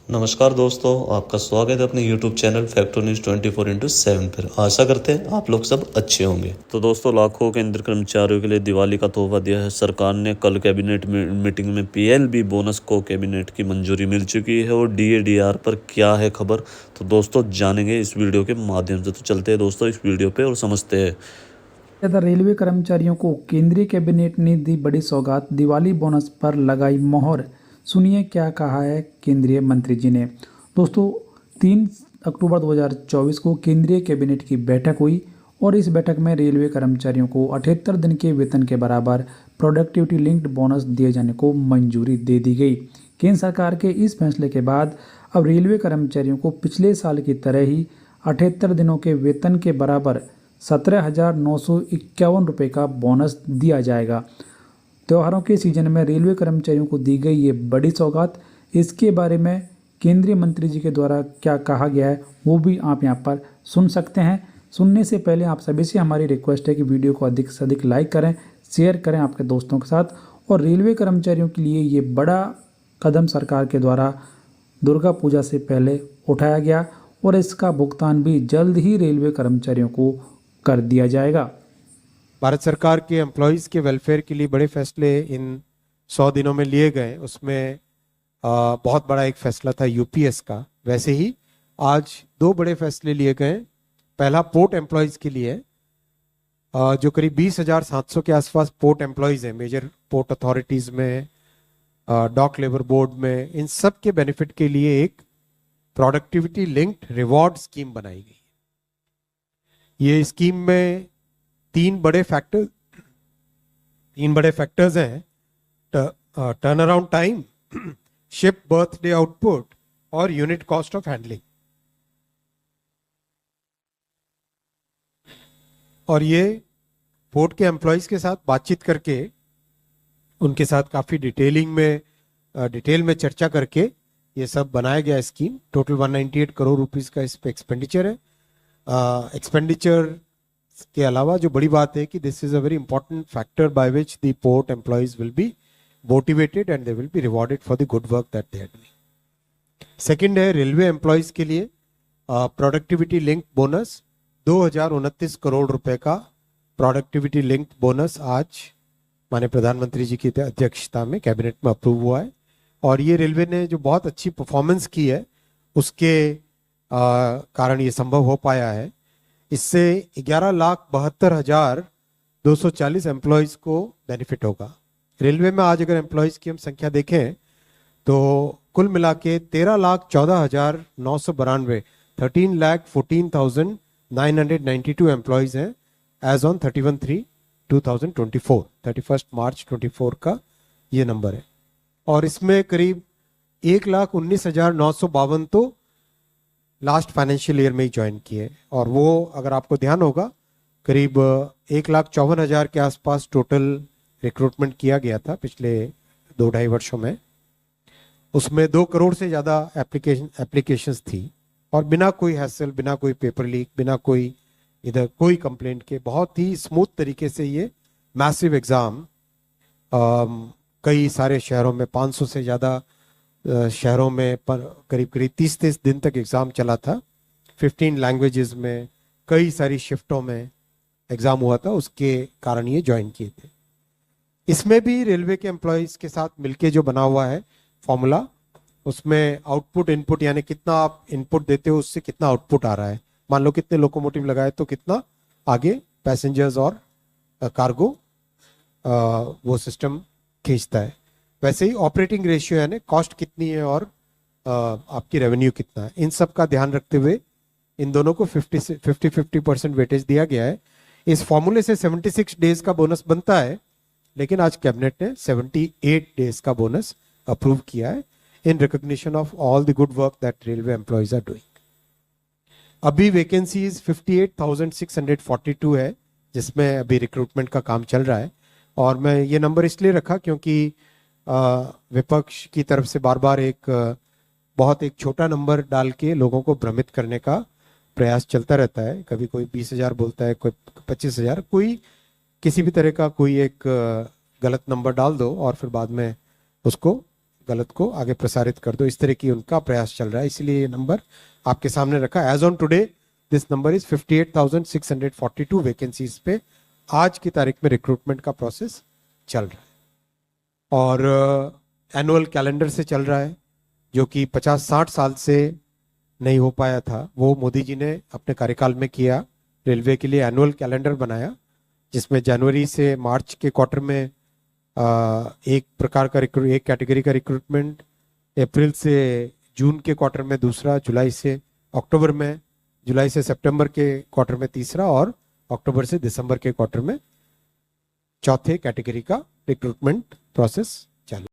नमस्कार दोस्तों, आपका स्वागत है अपने YouTube चैनल फैक्टर न्यूज़ 24/7 पर। आशा करते हैं आप लोग सब अच्छे होंगे। तो दोस्तों, लाखों केंद्र कर्मचारियों के लिए दिवाली का तोहफा दिया है सरकार ने। कल कैबिनेट मीटिंग में PLB बोनस को कैबिनेट की मंजूरी मिल चुकी है और DADR पर क्या है खबर, तो दोस्तों जानेंगे इस वीडियो के माध्यम से। तो चलते हैं दोस्तों इस वीडियो पे और समझते हैं। रेलवे कर्मचारियों को केंद्रीय कैबिनेट ने दी बड़ी सौगात, दिवाली बोनस पर लगाई मोहर। सुनिए क्या कहा है केंद्रीय मंत्री जी ने। दोस्तों, 3 अक्टूबर 2024 को केंद्रीय कैबिनेट की बैठक हुई और इस बैठक में रेलवे कर्मचारियों को 78 दिन के वेतन के बराबर प्रोडक्टिविटी लिंक्ड बोनस दिए जाने को मंजूरी दे दी गई। केंद्र सरकार के इस फैसले के बाद अब रेलवे कर्मचारियों को पिछले साल की तरह ही 78 दिनों के वेतन के बराबर 17,951 रुपये का बोनस दिया जाएगा। त्योहारों के सीजन में रेलवे कर्मचारियों को दी गई ये बड़ी सौगात। इसके बारे में केंद्रीय मंत्री जी के द्वारा क्या कहा गया है वो भी आप यहाँ पर सुन सकते हैं। सुनने से पहले आप सभी से हमारी रिक्वेस्ट है कि वीडियो को अधिक से अधिक लाइक करें, शेयर करें आपके दोस्तों के साथ। और रेलवे कर्मचारियों के लिए ये बड़ा कदम सरकार के द्वारा दुर्गा पूजा से पहले उठाया गया और इसका भुगतान भी जल्द ही रेलवे कर्मचारियों को कर दिया जाएगा। भारत सरकार के एम्प्लॉयज़ के वेलफेयर के लिए बड़े फैसले इन 100 दिनों में लिए गए। उसमें बहुत बड़ा एक फैसला था UPS का। वैसे ही आज 2 बड़े फैसले लिए गए। पहला पोर्ट एम्प्लॉयज़ के लिए जो करीब 20,700 के आसपास पोर्ट एम्प्लॉयज़ हैं मेजर पोर्ट अथॉरिटीज़ में, डॉक लेबर बोर्ड में, इन सब के बेनिफिट के लिए एक प्रोडक्टिविटी लिंक्ड रिवॉर्ड स्कीम बनाई गई। ये स्कीम में 3 बड़े फैक्टर्स हैं: turn around time, ship birthday output और यूनिट कॉस्ट ऑफ हैंडलिंग। और ये पोर्ट के एम्प्लॉयज के साथ बातचीत करके, उनके साथ काफी डिटेल में चर्चा करके ये सब बनाया गया स्कीम। टोटल 198 करोड़ रुपीस का इस पे एक्सपेंडिचर है। एक्सपेंडिचर के अलावा जो बड़ी बात है कि this is a very important factor by which the port employees will be motivated and they will be rewarded for the good work that they are doing. Second है रेलवे एम्प्लॉयज के लिए प्रोडक्टिविटी लिंक बोनस। 2029 करोड़ रुपए का productivity link bonus आज माननीय प्रधानमंत्री जी की अध्यक्षता में कैबिनेट में अप्रूव हुआ है। और ये रेलवे ने जो बहुत अच्छी परफॉर्मेंस की है उसके कारण ये संभव हो पाया है। इससे 11,72,240 एम्प्लॉयज को बेनिफिट होगा। रेलवे में आज अगर एम्प्लॉयज की हम संख्या देखें तो कुल मिला के 13,14,992 13,14,992 एम्प्लॉयज हैं एज ऑन 31/3/2024, 31 मार्च 24 का ये नंबर है। और इसमें करीब 1,19,952 तो लास्ट फाइनेंशियल ईयर में ही ज्वाइन किए। और वो अगर आपको ध्यान होगा करीब 1,54,000 के आसपास टोटल रिक्रूटमेंट किया गया था पिछले 2-2.5 वर्षों में। उसमें 2 करोड़ से ज़्यादा एप्लीकेशंस थी और बिना कोई हैसल, बिना कोई पेपर लीक, बिना कोई इधर कोई कंप्लेंट के बहुत ही स्मूथ तरीके से ये मैसिव एग्ज़ाम कई सारे शहरों में 500 से ज़्यादा शहरों में करीब 30 दिन तक एग्ज़ाम चला था। 15 लैंग्वेजेस में कई सारी शिफ्टों में एग्ज़ाम हुआ था, उसके कारण ये ज्वाइन किए थे। इसमें भी रेलवे के एम्प्लॉयज़ के साथ मिलके जो बना हुआ है फॉर्मूला, उसमें आउटपुट इनपुट यानी कितना आप इनपुट देते हो उससे कितना आउटपुट आ रहा है। मान लो कितने लोकोमोटिव लगाए तो कितना आगे पैसेंजर्स और कार्गो वो सिस्टम खींचता है। वैसे ही ऑपरेटिंग रेशियो यानी कॉस्ट कितनी है और आपकी रेवेन्यू कितना है, इन सब का ध्यान रखते हुए इन दोनों को 50% वेटेज दिया गया है। इस फॉर्मूले से 76 डेज का बोनस बनता है, लेकिन आज कैबिनेट ने 78 डेज का बोनस अप्रूव किया है in recognition of all the good work that railway employees are doing. अभी वैकेंसीज 58,642 है जिसमें अभी रिक्रूटमेंट का काम चल रहा है। और मैं ये नंबर इसलिए रखा क्योंकि विपक्ष की तरफ से बार बार एक छोटा नंबर डाल के लोगों को भ्रमित करने का प्रयास चलता रहता है। कभी कोई 20,000 बोलता है, कोई 25,000, कोई किसी भी तरह का कोई एक गलत नंबर डाल दो और फिर बाद में उसको गलत को आगे प्रसारित कर दो, इस तरह की उनका प्रयास चल रहा है। इसलिए ये नंबर आपके सामने रखा है। As on today this number is 58,642 vacancies पे आज की तारीख में रिक्रूटमेंट का प्रोसेस चल रहा है। और एनुअल कैलेंडर से चल रहा है, जो कि 50-60 साल से नहीं हो पाया था, वो मोदी जी ने अपने कार्यकाल में किया। रेलवे के लिए एनुअल कैलेंडर बनाया, जिसमें जनवरी से मार्च के क्वार्टर में एक प्रकार का एक कैटेगरी का रिक्रूटमेंट, अप्रैल से जून के क्वार्टर में दूसरा, जुलाई से अक्टूबर में, जुलाई से सितंबर के क्वार्टर में तीसरा, और अक्टूबर से दिसंबर के क्वार्टर में चौथे कैटेगरी का रिक्रूटमेंट प्रोसेस चालू।